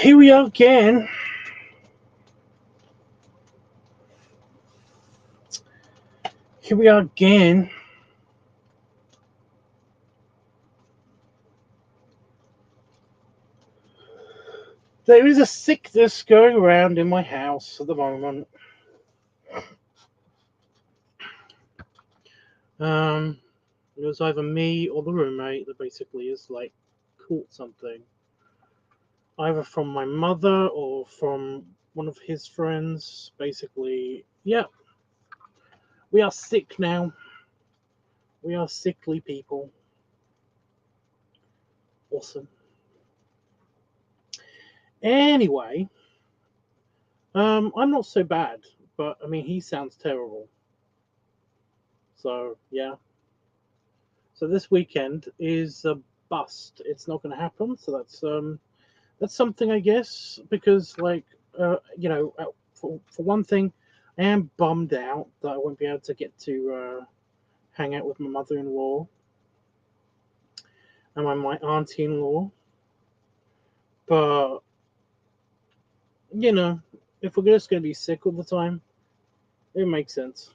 Here we are again. Here we are again. There is a sickness going around in my house at the moment. It was either me or the roommate that basically is like caught something. Either from my mother or from one of his friends. Basically, yeah. We are sick now. We are sickly people. Awesome. Anyway, I'm not so bad, but I mean, he sounds terrible. So, yeah. So this weekend is a bust. It's not going to happen. So that's something, I guess, because for one thing, I am bummed out that I won't be able to get to hang out with my mother-in-law and my auntie-in-law. But if we're just going to be sick all the time, it makes sense.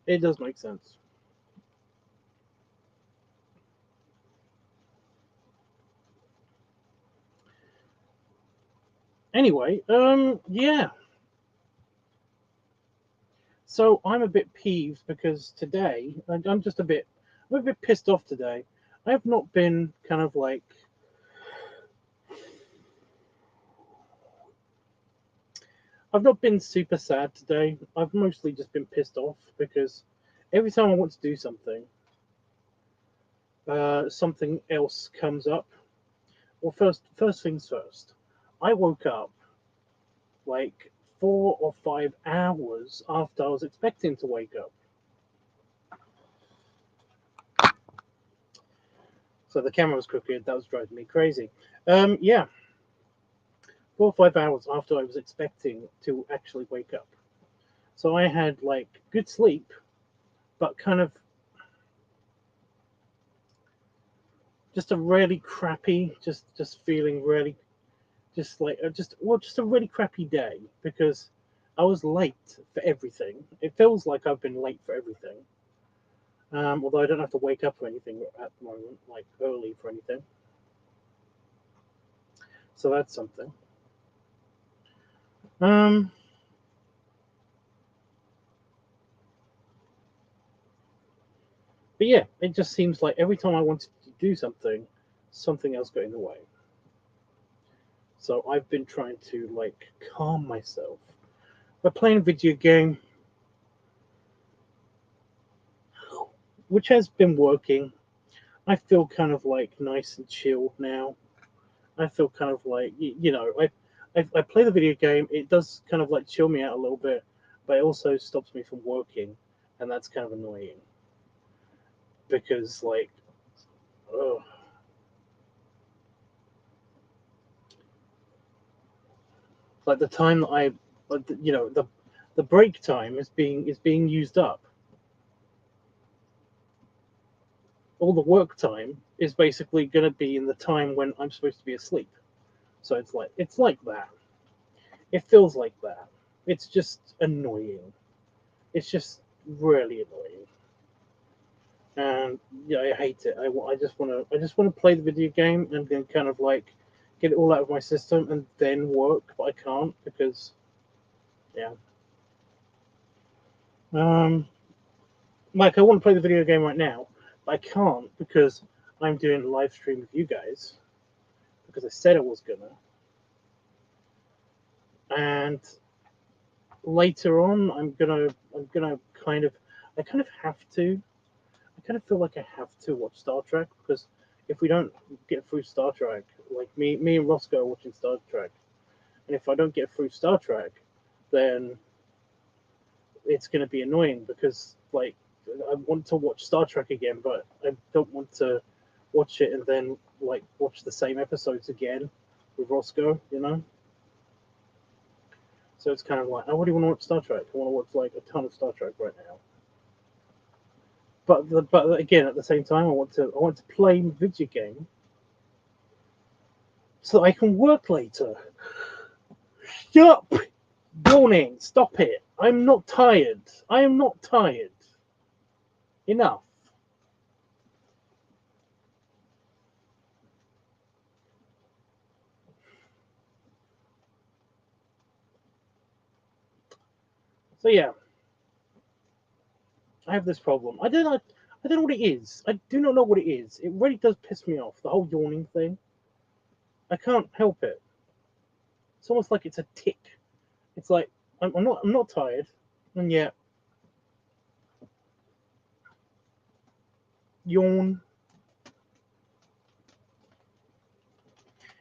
It does make sense. Anyway, yeah. So I'm a bit peeved because today I'm a bit pissed off today. I have not been kind of like I've not been super sad today. I've mostly just been pissed off because every time I want to do something, something else comes up. Well, first things first. I woke up like 4 or 5 hours after I was expecting to wake up. So the camera was crooked. That was driving me crazy. Yeah, 4 or 5 hours after I was expecting to actually wake up. So I had like good sleep, but kind of just a really crappy, just feeling really, just a really crappy day because I was late for everything. It feels like I've been late for everything. Although I don't have to wake up for anything at the moment, like early for anything. So that's something. Um, but yeah, it just seems like every time I wanted to do something, something else got in the way. So I've been trying to like calm myself by playing a video game, which has been working. I feel kind of like nice and chilled now. I feel kind of like I play the video game. It does kind of like chill me out a little bit, but it also stops me from working, and that's kind of annoying because ugh, like the time that the break time is being used up. All the work time is basically going to be in the time when I'm supposed to be asleep. So it's like that. It feels like that. It's just annoying. It's just really annoying. And yeah, I hate it. I just want to play the video game and then kind of like get it all out of my system and then work, but I can't because yeah. Um, like I want to play the video game right now, but I can't because I'm doing a live stream with you guys because I said I was gonna. And later on, I'm gonna kind of have to. I kind of feel like I have to watch Star Trek because if we don't get through Star Trek, like me and Roscoe are watching Star Trek, and if I don't get through Star Trek, then it's going to be annoying because like I want to watch Star Trek again, but I don't want to watch it and then like watch the same episodes again with Roscoe, you know. So it's kind of like I already want to watch Star Trek. I want to watch like a ton of Star Trek right now, but again, at the same time, I want to play a video game so that I can work later. Stop yawning. Stop it. I'm not tired. I am not tired. Enough. So yeah, I have this problem. I don't know what it is. I do not know what it is. It really does piss me off. The whole yawning thing. I can't help it. It's almost like it's a tick. It's like I'm not tired, and yet yawn.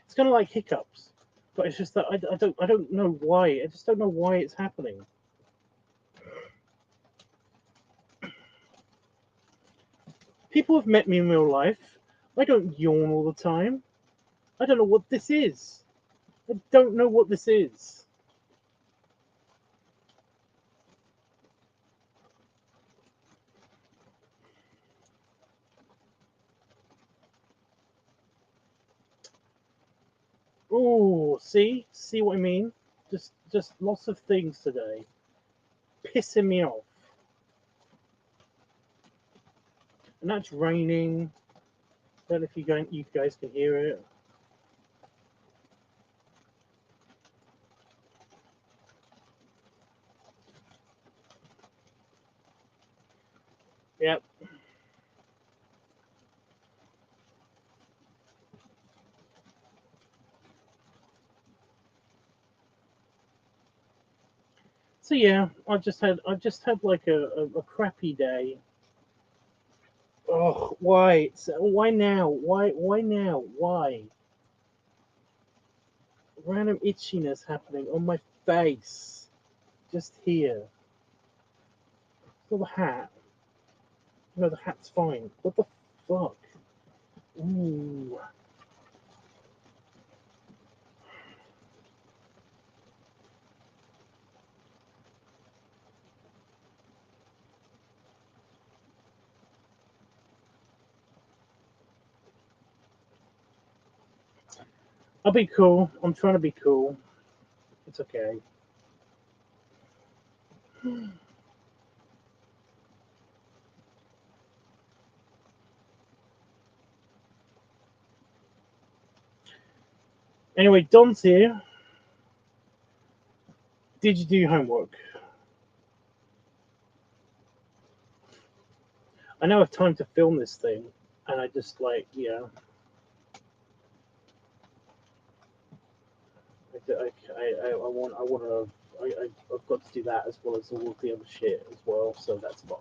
It's kind of like hiccups, but it's just that I don't know why. I just don't know why it's happening. People have met me in real life. I don't yawn all the time. I don't know what this is. I don't know what this is. Oh, see what I mean? Just lots of things today, pissing me off. And that's raining. I don't know if you guys can hear it. Yep. So yeah, I just had like a crappy day. Oh, why? Why now? Why now? Why? Random itchiness happening on my face. Just here. Still the hat. No, the hat's fine. What the fuck? Ooh. I'll be cool. I'm trying to be cool. It's okay. Anyway, Don's here. Did you do your homework? I now have time to film this thing, and I just like, yeah. I've got to do that as well as all of the other shit as well. So that's fun.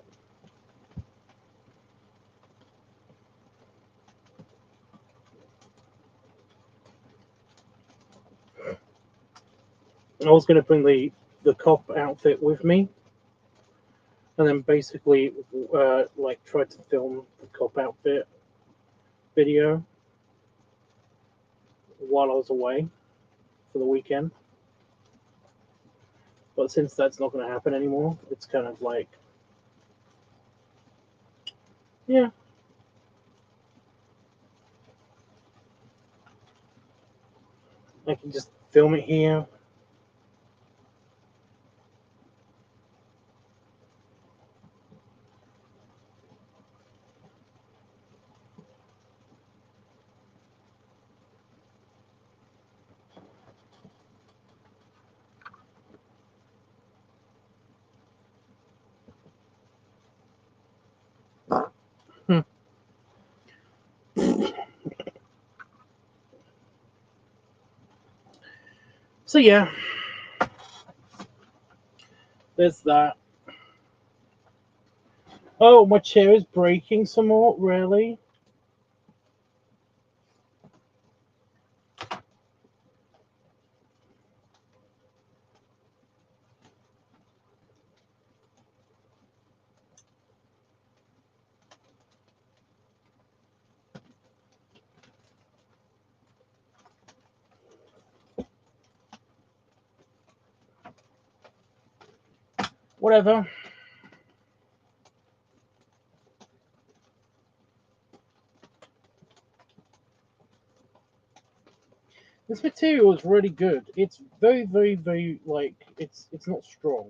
I was going to bring the cop outfit with me, and then basically like try to film the cop outfit video while I was away for the weekend. But since that's not going to happen anymore, it's kind of like, yeah. I can just film it here. Hmm. So yeah, there's that. Oh, my chair is breaking some more. Really? Whatever. This material is really good. It's very, very, very like it's not strong,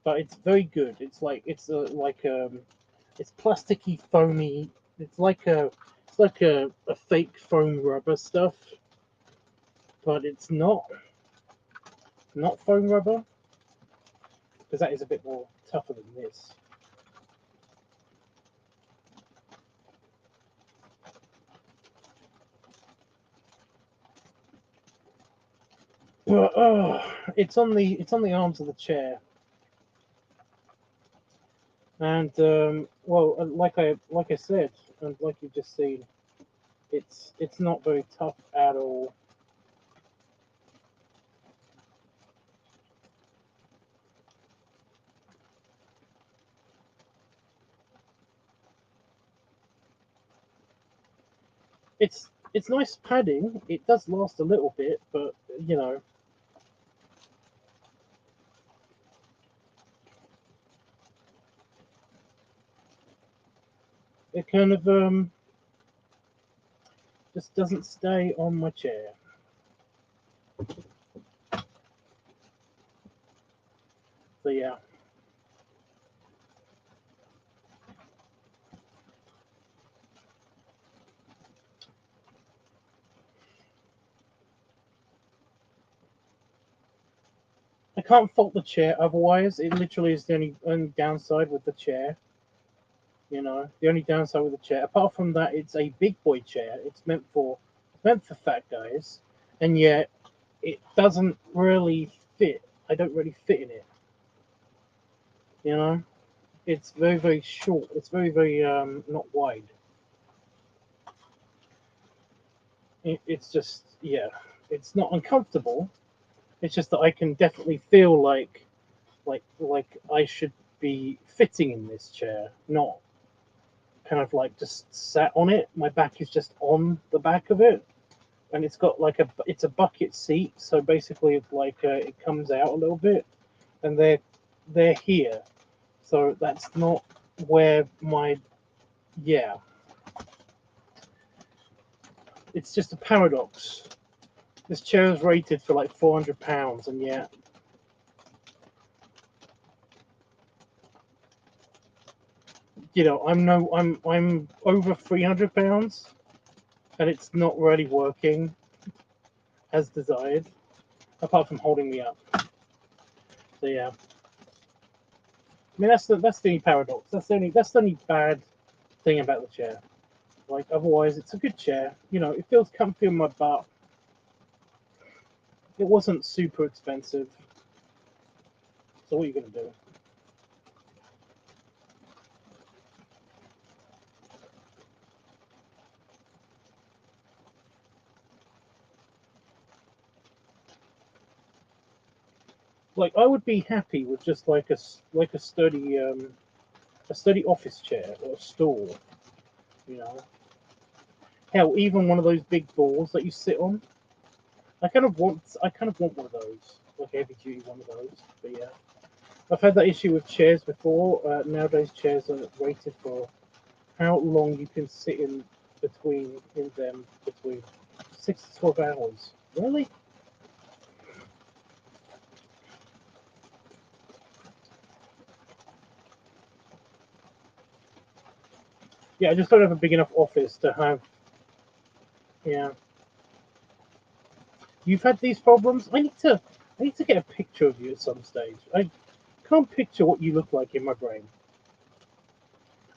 but it's very good. It's like it's plasticky, foamy. It's like a fake foam rubber stuff, but it's not foam rubber because that is a bit more tougher than this. But it's on the arms of the chair, and well, like I said, and like you've just seen, it's not very tough at all. It's nice padding. It does last a little bit, but you know, it kind of just doesn't stay on my chair. So yeah. I can't fault the chair otherwise. It literally is the only downside with the chair. You know, the only downside with the chair. Apart from that, it's a big boy chair. It's meant for fat guys, and yet it doesn't really fit. I don't really fit in it. You know, it's very very short. It's very very not wide. It's just yeah. It's not uncomfortable. It's just that I can definitely feel like I should be fitting in this chair, not kind of like just sat on it. My back is just on the back of it, and it's a bucket seat. So basically, it's like it comes out a little bit, and they're here. So that's not where my yeah. It's just a paradox. This chair is rated for like £400, and yet I'm over £300, and it's not really working as desired, apart from holding me up. So yeah, I mean that's the only paradox. That's the only bad thing about the chair. Like otherwise, it's a good chair. It feels comfy on my butt. It wasn't super expensive. So what are you gonna do? Like I would be happy with just like a sturdy office chair or a stool. You know, hell, even one of those big balls that you sit on. I kind of want one of those, like a heavy duty one of those. But yeah, I've had that issue with chairs before. Nowadays, chairs are rated for how long you can sit between 6 to 12 hours. Really? Yeah, I just don't have a big enough office to have. Yeah, you've had these problems. I need to get a picture of you at some stage. I can't picture what you look like in my brain.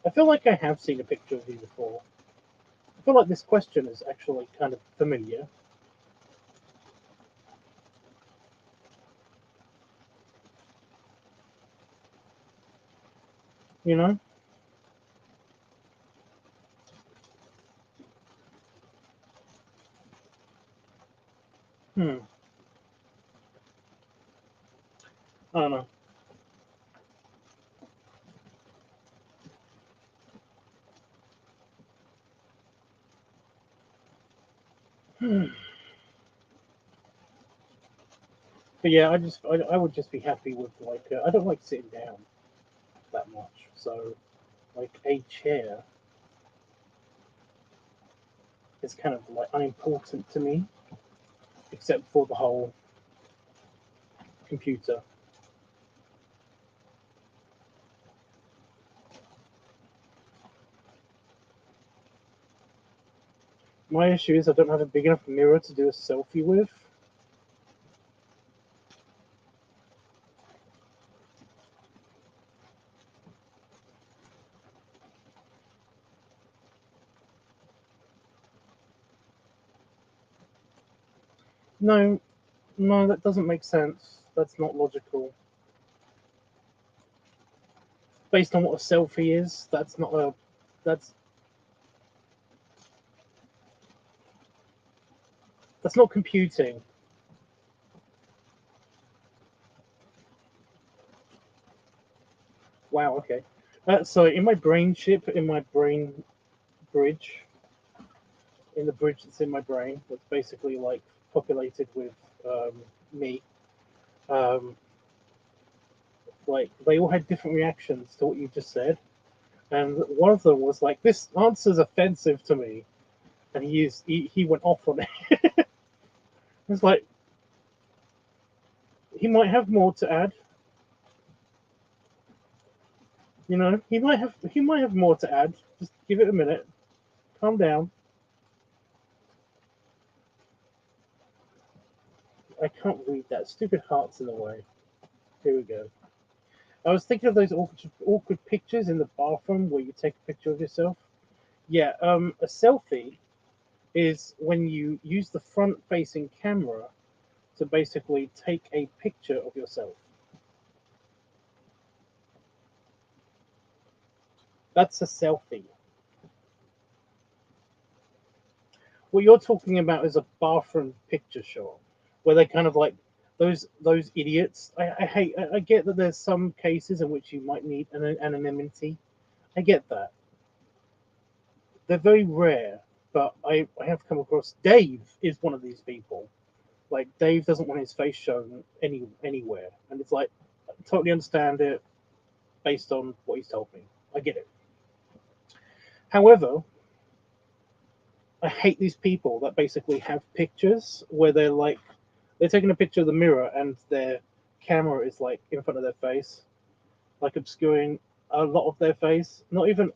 I feel like I have seen a picture of you before. I feel like this question is actually kind of familiar. You know? Hmm. I don't know. Hmm. But yeah, I would just be happy with I don't like sitting down that much. So like a chair. is kind of like unimportant to me, except for the whole computer. My issue is I don't have a big enough mirror to do a selfie with. No, no, that doesn't make sense. That's not logical. Based on what a selfie is, that's not a. That's not computing. Wow. Okay. So in my brain chip, in my brain bridge, in the bridge that's in my brain, that's basically like populated with me. Um, like they all had different reactions to what you just said, and one of them was like, "This answer's offensive to me," and he went off on it. It's like he might have more to add. You know, he might have more to add. Just give it a minute. Calm down. I can't read that. Stupid heart's in the way. Here we go. I was thinking of those awkward pictures in the bathroom where you take a picture of yourself. Yeah, a selfie is when you use the front-facing camera to basically take a picture of yourself. That's a selfie. What you're talking about is a bathroom picture shot, where they kind of like those idiots. I get that there's some cases in which you might need anonymity. I get that. They're very rare, but I have come across. Dave is one of these people. Like Dave doesn't want his face shown anywhere, and it's like I totally understand it based on what he's told me. I get it. However, I hate these people that basically have pictures where they're taking a picture of the mirror and their camera is like in front of their face, like obscuring a lot of their face. Not even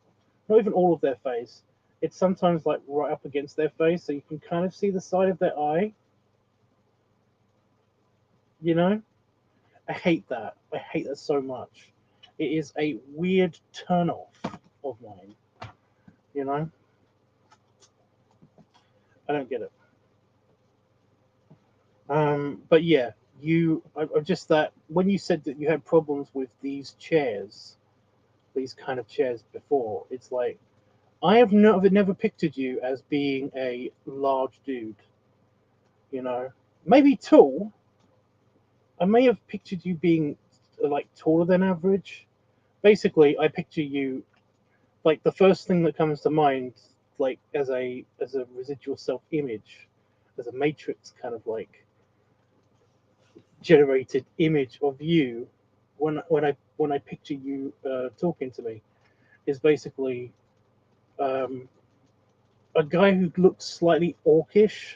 all of their face. It's sometimes like right up against their face, so you can kind of see the side of their eye. You know, I hate that. I hate that so much. It is a weird turn off of mine. You know, I don't get it. But yeah, I just that when you said that you had problems with these chairs, these kind of chairs before, it's like I have never pictured you as being a large dude. You know, maybe tall. I may have pictured you being like taller than average. Basically, I picture you like the first thing that comes to mind, like as a residual self image, as a matrix kind of like generated image of you when I picture you talking to me is basically um, a guy who looks slightly orcish,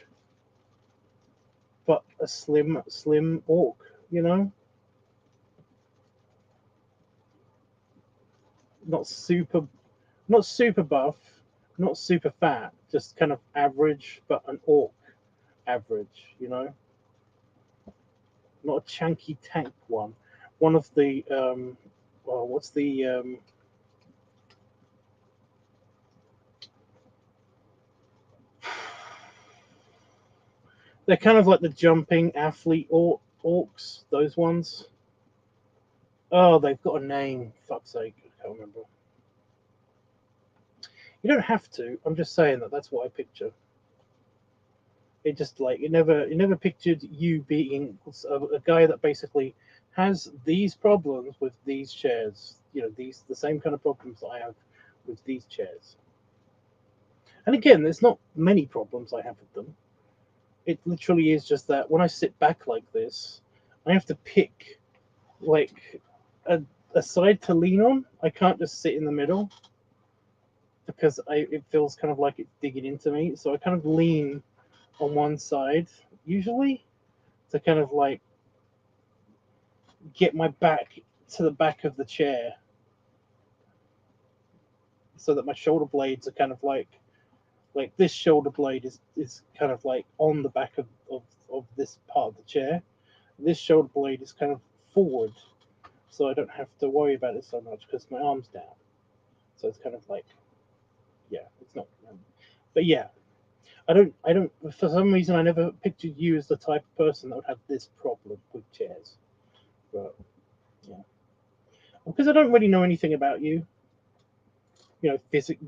but a slim orc. You know, not super, not super buff, not super fat, just kind of average, but an orc average. You know, not a chunky tank one. One of the well, what's the they're kind of like the jumping athlete orcs, those ones. Oh, they've got a name. Fuck's sake, I can't remember. You don't have to. I'm just saying that's what I picture. It just like it never pictured you being a guy that basically has these problems with these chairs. You know, these the same kind of problems that I have with these chairs. And again, there's not many problems I have with them. It literally is just that when I sit back like this, I have to pick like a, a side to lean on. I can't just sit in the middle. because it feels kind of like it's digging into me. So I kind of lean on one side usually to kind of like get my back to the back of the chair so that my shoulder blades are kind of like this shoulder blade is kind of like on the back of this part of the chair. This shoulder blade is kind of forward, so I don't have to worry about it so much because my arm's down. So it's kind of like, yeah, it's not. But yeah, I don't. For some reason, I never pictured you as the type of person that would have this problem with chairs. But yeah, because I don't really know anything about you. You know,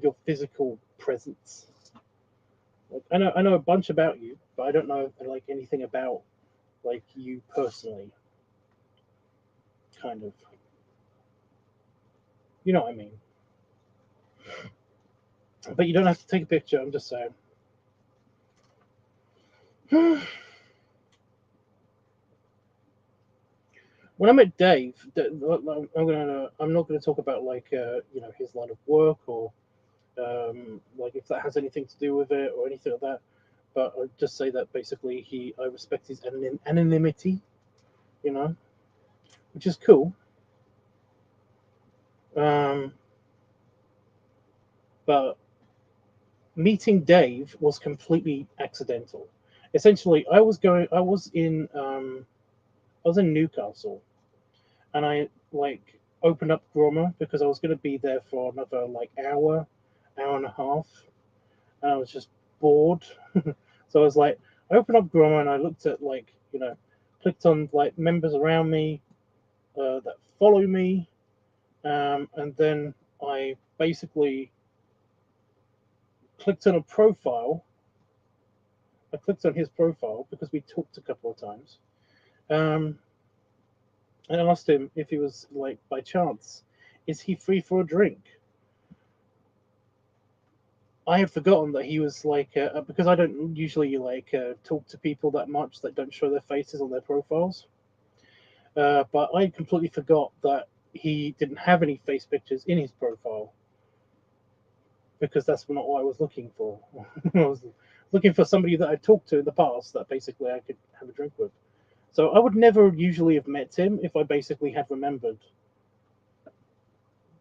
your physical presence. Like, I know a bunch about you, but I don't know like anything about like you personally. Kind of, you know what I mean. But you don't have to take a picture. I'm just saying. When I met Dave, I'm not gonna talk about like you know, his line of work or like if that has anything to do with it or anything like that. But I'll just say that basically I respect his anonymity, you know, which is cool. Um, but meeting Dave was completely accidental. Essentially, I was in Newcastle, and I like opened up Grommer because I was going to be there for another like hour and a half, and I was just bored. So I was like, I opened up Grommer and I looked at like, you know, clicked on like members around me that follow me, and then I basically clicked on a profile. I clicked on his profile because we talked a couple of times, um, and I asked him if he was like by chance, is he free for a drink? I had forgotten that he was like because I don't usually like talk to people that much that don't show their faces on their profiles. But I completely forgot that he didn't have any face pictures in his profile because that's not what I was looking for. I was looking for somebody that I talked to in the past that basically I could have a drink with. So I would never usually have met him if I basically had remembered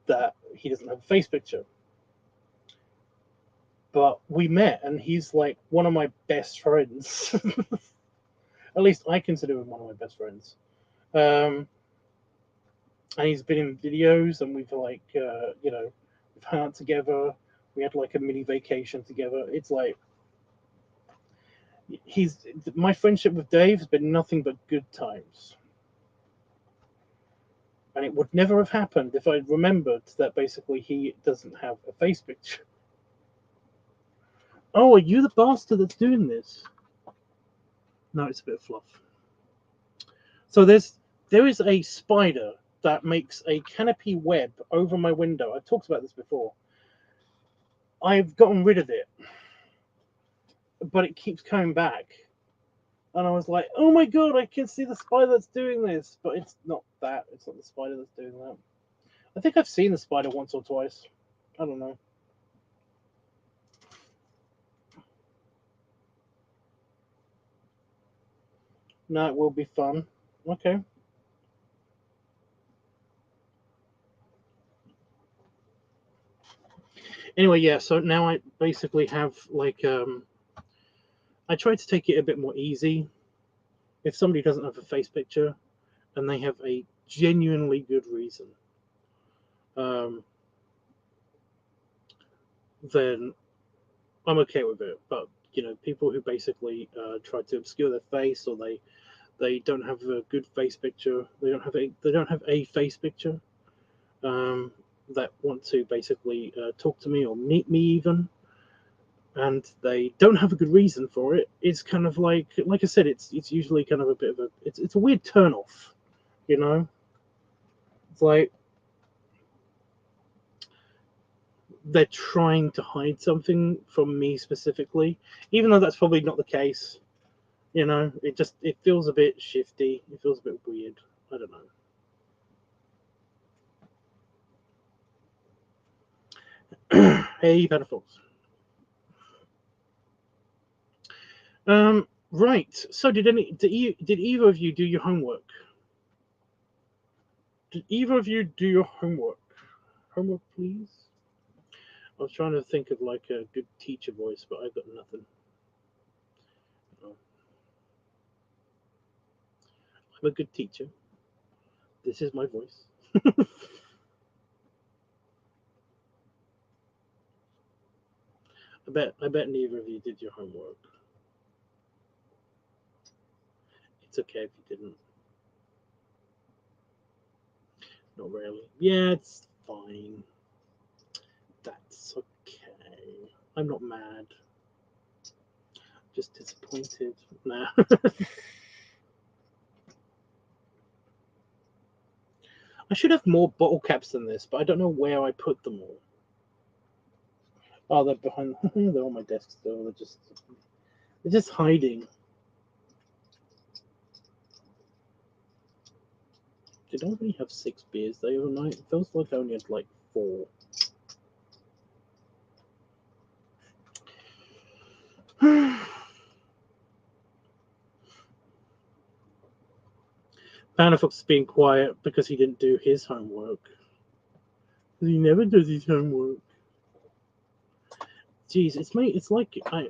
that he doesn't have a face picture. But we met, and he's like one of my best friends. At least I consider him one of my best friends. Um, and he's been in videos, and we've like, you know, we've hung out together. We had like a mini vacation together. It's like he's my friendship with Dave has been nothing but good times, and it would never have happened if I'd remembered that basically he doesn't have a face picture. Oh, are you the bastard that's doing this? No, it's a bit of fluff. So there is a spider that makes a canopy web over my window. I've talked about this before. I've gotten rid of it, but it keeps coming back. And I was like, oh my god, I can see the spider that's doing this. But it's not that. It's not the spider that's doing that. I think I've seen the spider once or twice. I don't know. No, it will be fun. Okay. Anyway, yeah, so now I basically have like I try to take it a bit more easy. If somebody doesn't have a face picture and they have a genuinely good reason, um, then I'm okay with it. But you know, people who basically try to obscure their face or they don't have a good face picture, they don't have a face picture, um, that want to basically talk to me or meet me even, and they don't have a good reason for it. It's kind of like I said, it's usually kind of a bit of a it's a weird turn off, you know. It's like they're trying to hide something from me specifically, even though that's probably not the case. You know, it feels a bit shifty. It feels a bit weird. I don't know. Hey, Petafolks. Right. So did either of you do your homework? Did either of you do your homework? Homework, please. I was trying to think of like a good teacher voice, but I got nothing. Oh. I'm a good teacher. This is my voice. I bet neither of you did your homework. It's okay if you didn't. Not really. Yeah, it's fine. That's okay. I'm not mad. Just disappointed. Nah. I should have more bottle caps than this, but I don't know where I put them all. Oh, they're behind. They're on my desk still. They're just hiding. Did I only have 6 beers the other night? It feels like I only had like 4. Panafox is being quiet because he didn't do his homework. He never does his homework. Jeez, it's like I'm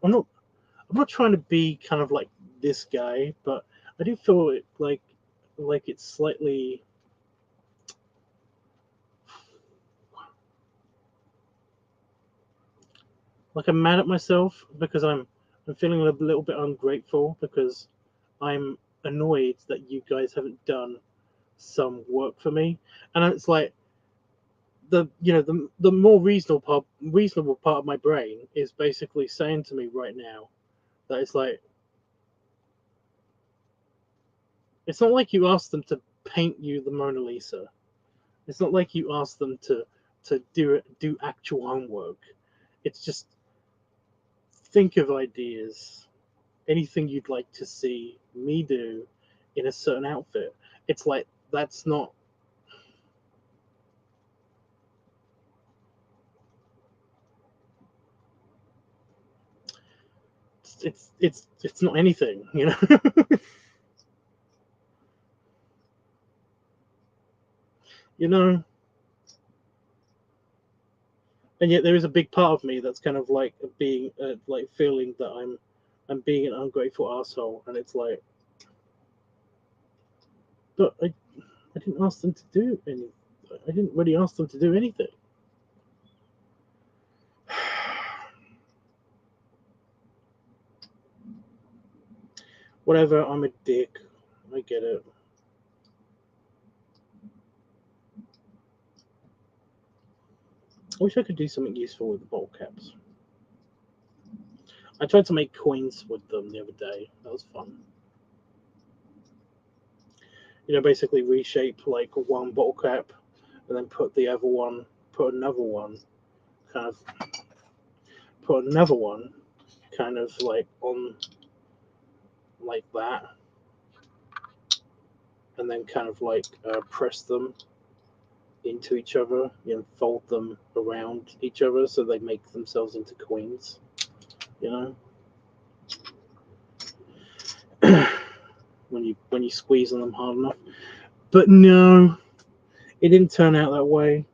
not trying to be kind of like this guy, but I do feel like it's slightly. Like I'm mad at myself because I'm feeling a little bit ungrateful because I'm annoyed that you guys haven't done some work for me, and it's like the more reasonable part of my brain is basically saying to me right now that it's like it's not like you asked them to paint you the Mona Lisa. It's not like you asked them to do actual homework. It's just think of ideas, anything you'd like to see me do in a certain outfit. It's like that's not. It's not anything, you know. You know. And yet there is a big part of me that's kind of like being like feeling that I'm being an ungrateful asshole, and it's like, but I didn't ask them to do any. I didn't really ask them to do anything. Whatever, I'm a dick. I get it. I wish I could do something useful with the bottle caps. I tried to make coins with them the other day. That was fun. Basically reshape like one bottle cap and then put another one, kind of put another one, kind of like on like that, and then kind of like press them into each other, fold them around each other so they make themselves into coins, you know. when you squeeze on them hard enough. But no, it didn't turn out that way.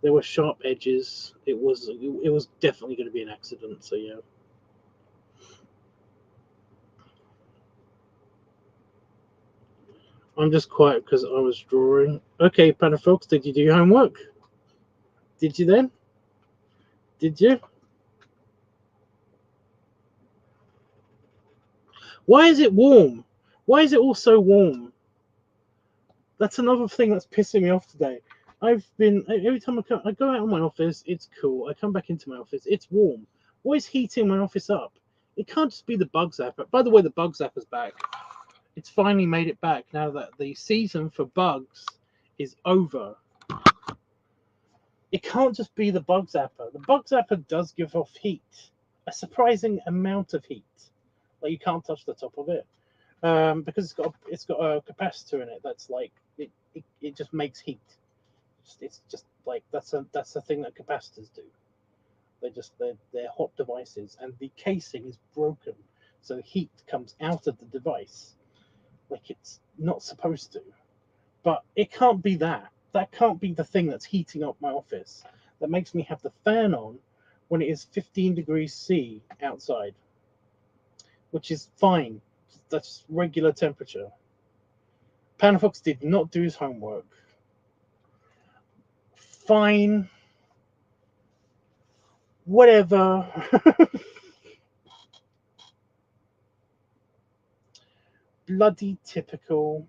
There were sharp edges. It was definitely going to be an accident. So yeah. I'm just quiet because I was drawing. Okay, Panafolks, did you do your homework? Did you then? Did you? Why is it warm? Why is it all so warm? That's another thing that's pissing me off today. Every time I go out of my office, it's cool. I come back into my office, it's warm. What is heating my office up? It can't just be the bug zapper. By the way, the bug zapper's back. It's finally made it back now that the season for bugs is over. It can't just be the bug zapper. The bug zapper does give off heat, a surprising amount of heat. Like you can't touch the top of it because it's got a capacitor in it that's like it just makes heat. It's just like that's a thing that capacitors do. They're hot devices, and the casing is broken, so heat comes out of the device like it's not supposed to. But it can't be that. That can't be the thing that's heating up my office. That makes me have the fan on when it is 15 degrees C outside, which is fine. That's regular temperature. Panafox did not do his homework. Fine. Whatever. Bloody typical.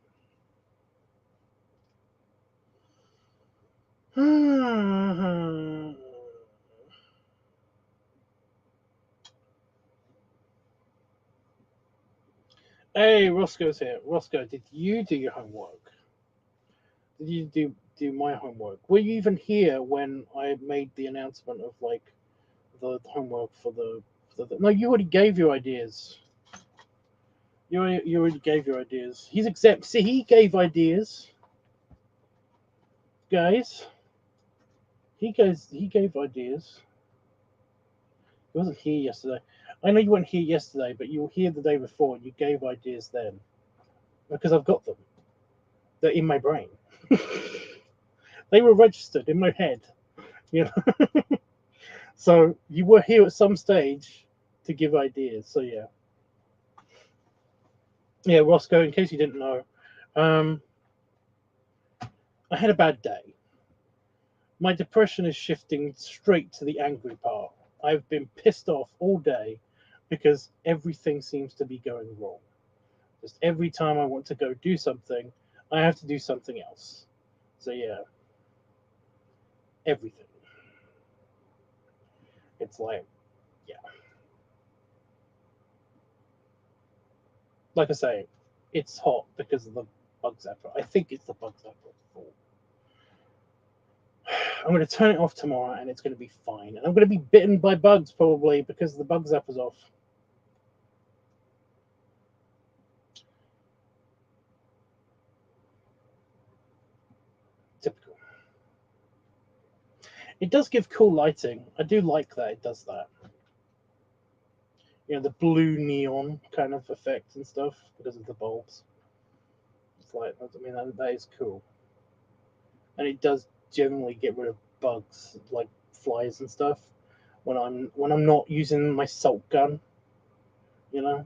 Hey, Roscoe's here. Roscoe, did you do your homework? Did you do my homework? Were you even here when I made the announcement of like the homework for the no, you already gave your ideas. You already gave your ideas. He's exempt. See, he gave ideas, guys. He gave ideas. He wasn't here yesterday. I know you weren't here yesterday, but you were here the day before. And you gave ideas then because I've got them. They're in my brain. They were registered in my head. You know. So you were here at some stage to give ideas. So yeah. Yeah, Roscoe, in case you didn't know, I had a bad day. My depression is shifting straight to the angry part. I've been pissed off all day because everything seems to be going wrong. Just every time I want to go do something, I have to do something else. So yeah, everything. It's like, yeah. Like I say, it's hot because of the bug zapper. I think it's the bug zapper's fault. I'm going to turn it off tomorrow and it's going to be fine. And I'm going to be bitten by bugs probably because the bug zapper's off. Typical. It does give cool lighting. I do like that it does that. You know, the blue neon kind of effect and stuff because of the bulbs. It's like, I mean, that is cool. And it does generally get rid of bugs like flies and stuff when I'm not using my salt gun, you know.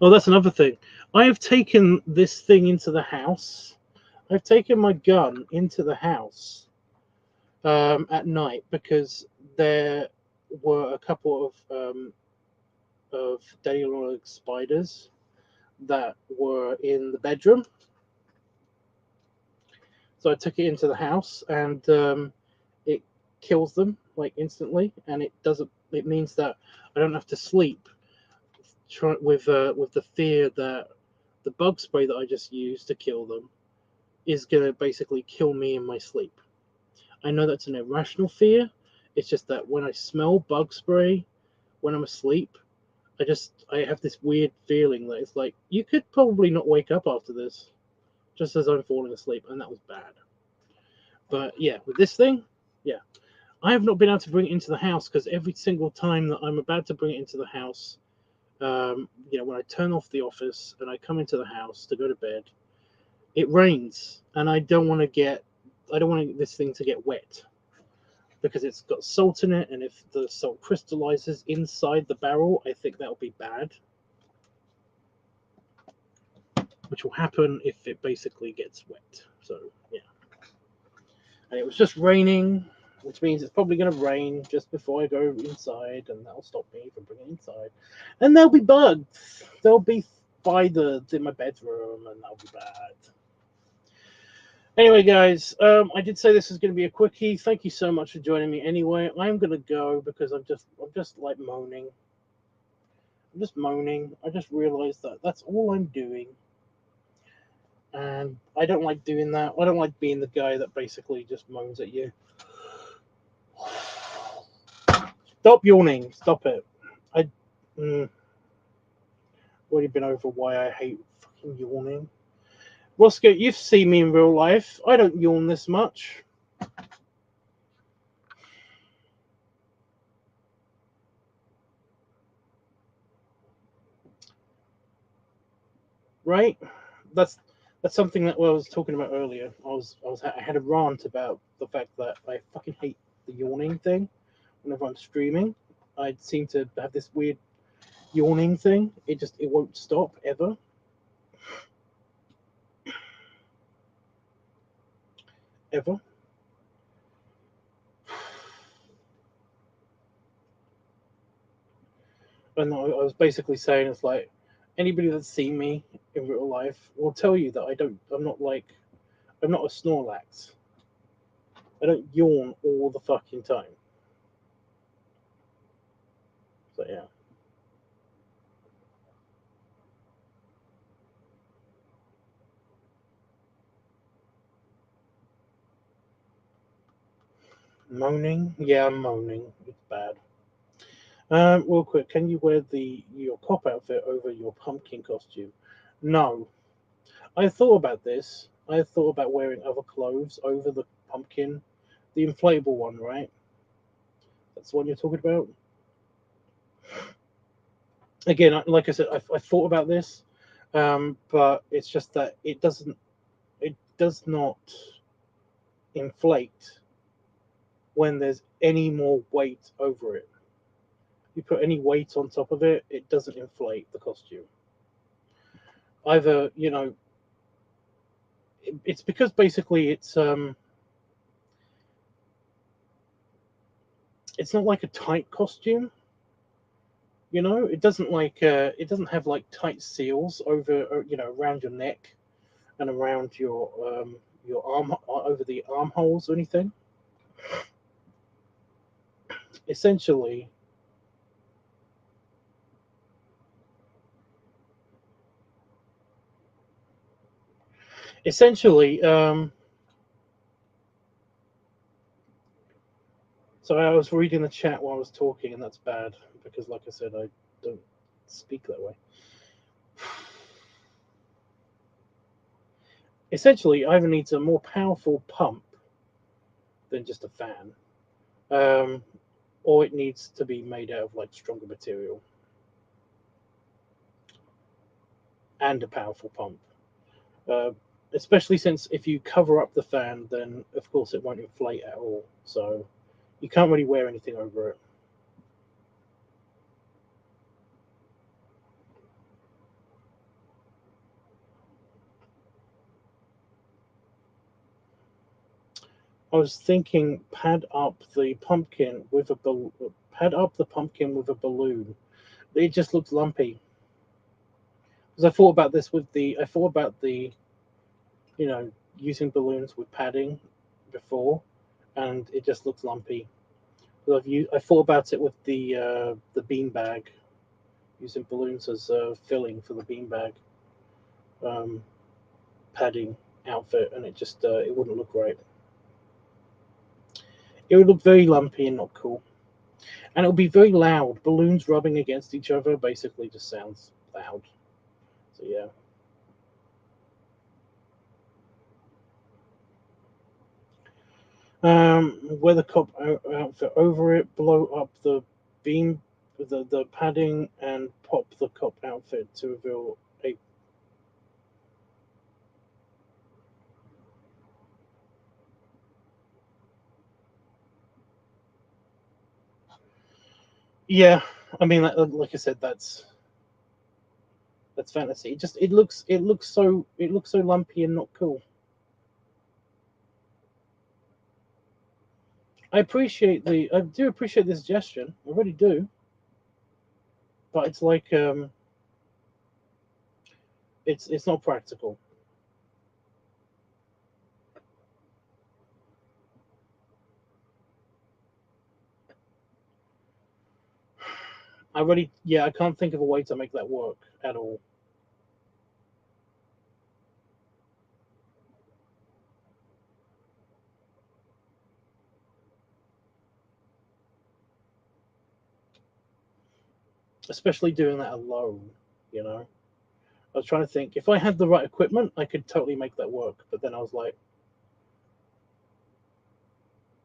Oh, that's another thing. I have taken this thing into the house. I've taken my gun into the house at night because there were a couple of dandelion spiders that were in the bedroom. So I took it into the house, and it kills them like instantly, and it doesn't. It means that I don't have to sleep with the fear that the bug spray that I just used to kill them is gonna basically kill me in my sleep. I know that's an irrational fear. It's just that when I smell bug spray when I'm asleep, I have this weird feeling that it's like you could probably not wake up after this, just as I'm falling asleep, and that was bad. But yeah, with this thing, yeah, I have not been able to bring it into the house because every single time that I'm about to bring it into the house, when I turn off the office and I come into the house to go to bed, it rains, and I don't want this thing to get wet because it's got salt in it, and if the salt crystallizes inside the barrel, I think that'll be bad. Which will happen if it basically gets wet. So yeah. And it was just raining, which means it's probably going to rain just before I go inside, and that'll stop me from bringing it inside. And there'll be bugs. There'll be spiders in my bedroom, and that'll be bad. Anyway, guys, I did say this is going to be a quickie. Thank you so much for joining me. Anyway, I'm going to go because I'm just like moaning. I'm just moaning. I just realized that that's all I'm doing. And I don't like doing that. I don't like being the guy that basically just moans at you. Stop yawning. Stop it. Well, already been over why I hate fucking yawning. Roscoe, you've seen me in real life. I don't yawn this much. Right? That's something that I was talking about earlier. I had a rant about the fact that I fucking hate the yawning thing. Whenever I'm streaming, I seem to have this weird yawning thing. It won't stop ever. Ever. And I was basically saying it's like anybody that's seen me in real life will tell you that I'm not a Snorlax. I don't yawn all the fucking time. So yeah. Moaning? Yeah, I'm moaning. It's bad. Real quick, can you wear your cop outfit over your pumpkin costume? No. I thought about this. I thought about wearing other clothes over the pumpkin, the inflatable one, right? That's the one you're talking about. Again, like I said, I thought about this, but it's just that it does not inflate when there's any more weight over it. You put any weight on top of it, it doesn't inflate the costume. Either, it's because basically it's not like a tight costume. It doesn't have like tight seals over around your neck and around your arm, over the armholes or anything. Essentially, essentially, so I was reading the chat while I was talking, and that's bad because, like I said, I don't speak that way. Essentially, either needs a more powerful pump than just a fan, um, or it needs to be made out of like stronger material and a powerful pump. Uh, Especially since if you cover up the fan, then of course it won't inflate at all. So you can't really wear anything over it. I was thinking pad up the pumpkin with a balloon. It just looks lumpy. Because I thought about the using balloons with padding before, and it just looks lumpy. I thought about it with the beanbag, using balloons as filling for the beanbag um, padding outfit, and it wouldn't look right. It would look very lumpy and not cool, and it would be very loud. Balloons rubbing against each other basically just sounds loud. So yeah. Wear the cop outfit over it, blow up the beam, the padding, and pop the cop outfit to reveal a. Yeah, I mean, like I said, that's fantasy. It looks so lumpy and not cool. I do appreciate the suggestion. I really do, but it's like it's not practical. I can't think of a way to make that work at all. Especially doing that alone, you know. I was trying to think, if I had the right equipment, I could totally make that work. But then I was like,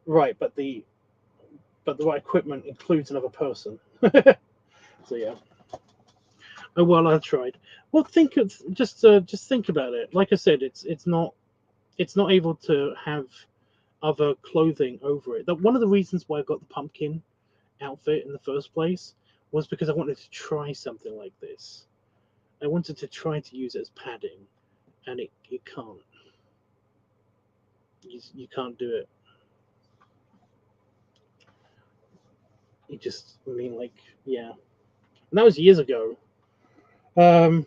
right, but the right equipment includes another person. So yeah. Oh well, I tried. Well, think of just think about it. Like I said, it's not able to have other clothing over it. That one of the reasons why I got the pumpkin outfit in the first place was because I wanted to try something like this. I wanted to try to use it as padding, and it can't. You can't do it. You just, I mean, like, yeah. And that was years ago. Um,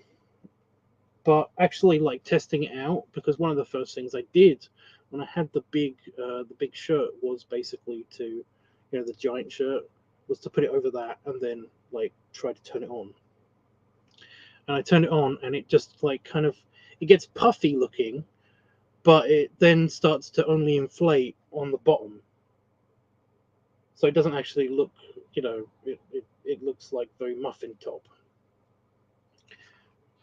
but actually, like testing it out, because one of the first things I did when I had the big shirt was basically to, the giant shirt was to put it over that and then like try to turn it on. And I turned it on, and it just like kind of it gets puffy looking, but it then starts to only inflate on the bottom. So it doesn't actually look, it looks like very muffin top,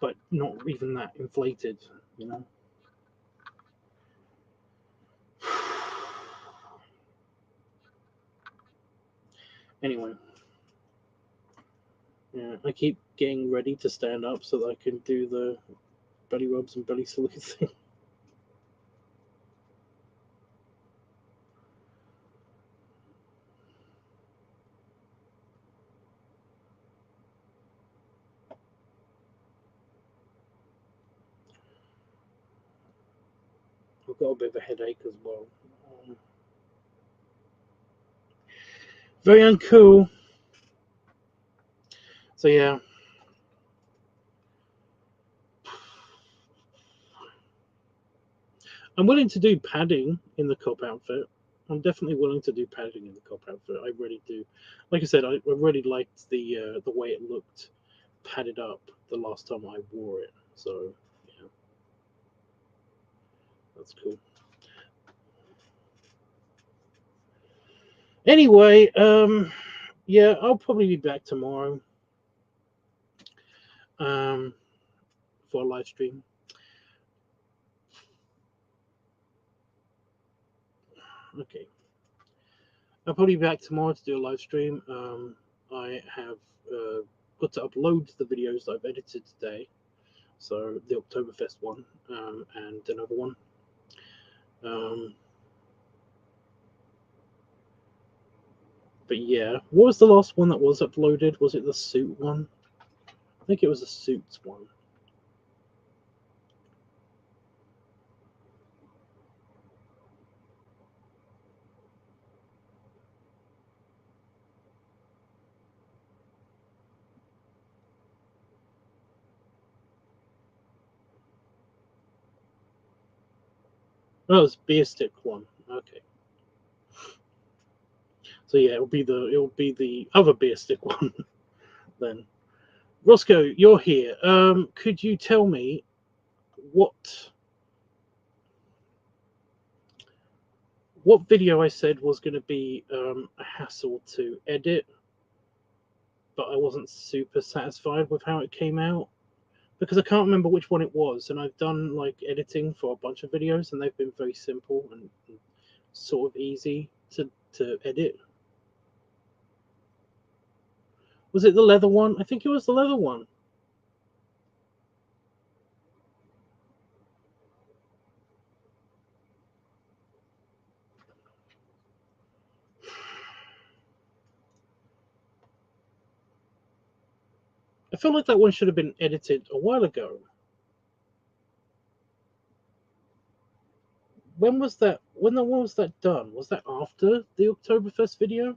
but not even that inflated, you know. Anyway, yeah, I keep getting ready to stand up so that I can do the belly rubs and belly salutes thing. I've got a bit of a headache as well. Very uncool. So yeah. I'm willing to do padding in the cop outfit. I'm definitely willing to do padding in the cop outfit. I really do. Like I said, I really liked the way it looked padded up the last time I wore it. So yeah, that's cool. Anyway, yeah, I'll probably be back tomorrow um, for a live stream. Okay, I'll probably be back tomorrow to do a live stream. I have got to upload the videos that I've edited today. So the Oktoberfest one and another one. Um, but yeah, what was the last one that was uploaded? Was it the suit one? I think it was the suits one. Oh, it was beer stick one. Okay. So yeah, it'll be the other beer stick one then. Roscoe, you're here. Could you tell me what video I said was going to be a hassle to edit, but I wasn't super satisfied with how it came out? Because I can't remember which one it was, and I've done like editing for a bunch of videos, and they've been very simple and sort of easy to edit. Was it the leather one? I think it was the leather one. I feel like that one should have been edited a while ago. When was that? When was that done? Was that after the Oktoberfest video?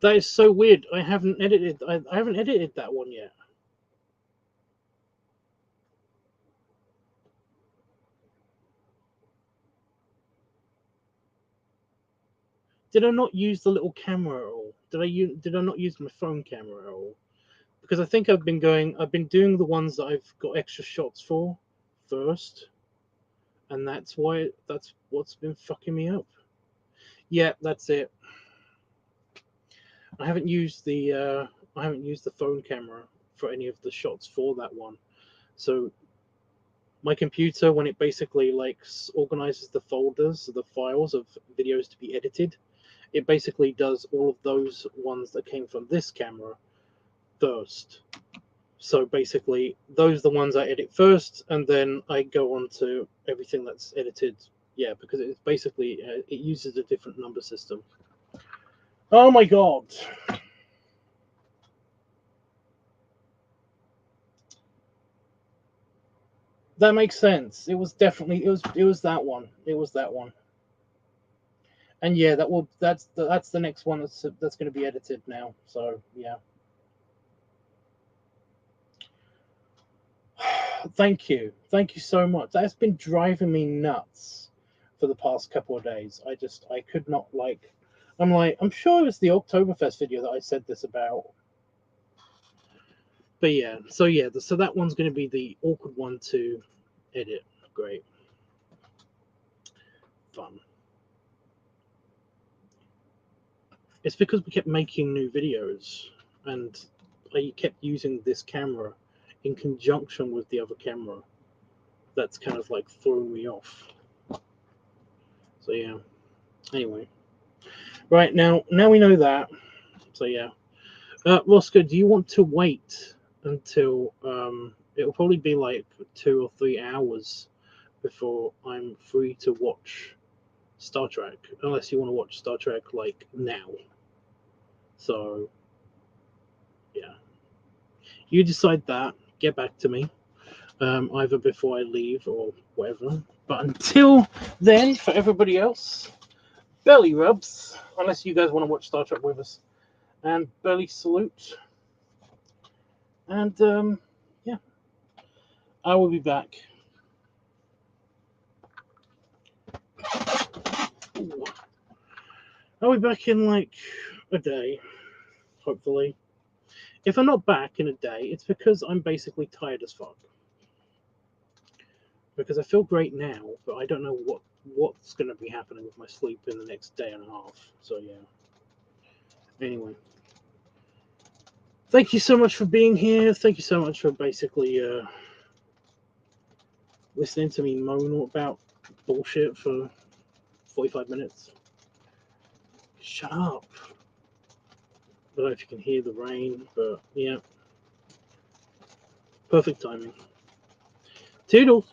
That is so weird. I haven't edited. I haven't edited that one yet. Did I not use the little camera at all? Did I not use my phone camera at all? Because I think I've been doing the ones that I've got extra shots for first, and that's what's been fucking me up. Yeah, that's it. I haven't used the phone camera for any of the shots for that one. So my computer, when it basically like organizes the folders, the files of videos to be edited, it basically does all of those ones that came from this camera first. So basically, those are the ones I edit first, and then I go on to everything that's edited. Yeah, because it's basically it uses a different number system. Oh my god! That makes sense. It was definitely it was that one. It was that one. And yeah, that's the next one that's going to be edited now. So yeah. Thank you so much. That's been driving me nuts for the past couple of days. I could not like. I'm sure it was the Oktoberfest video that I said this about. But yeah, so that one's going to be the awkward one to edit. Great, fun. It's because we kept making new videos, and I kept using this camera in conjunction with the other camera. That's kind of like throwing me off. So yeah. Anyway, right now we know that. So yeah. Roscoe, do you want to wait until it'll probably be like 2 or 3 hours before I'm free to watch Star Trek, unless you want to watch Star Trek like now. So yeah, you decide that. Get back to me, either before I leave or whatever. But until then, for everybody else, belly rubs. Unless you guys want to watch Star Trek with us, and belly salute. And yeah, I will be back. Ooh. I'll be back in like a day, hopefully. If I'm not back in a day, it's because I'm basically tired as fuck. Because I feel great now, but I don't know what's going to be happening with my sleep in the next day and a half. So yeah. Anyway, thank you so much for being here. Thank you so much for basically listening to me moan about bullshit for 45 minutes. Shut up. I don't know if you can hear the rain, but yeah. Perfect timing. Toodles.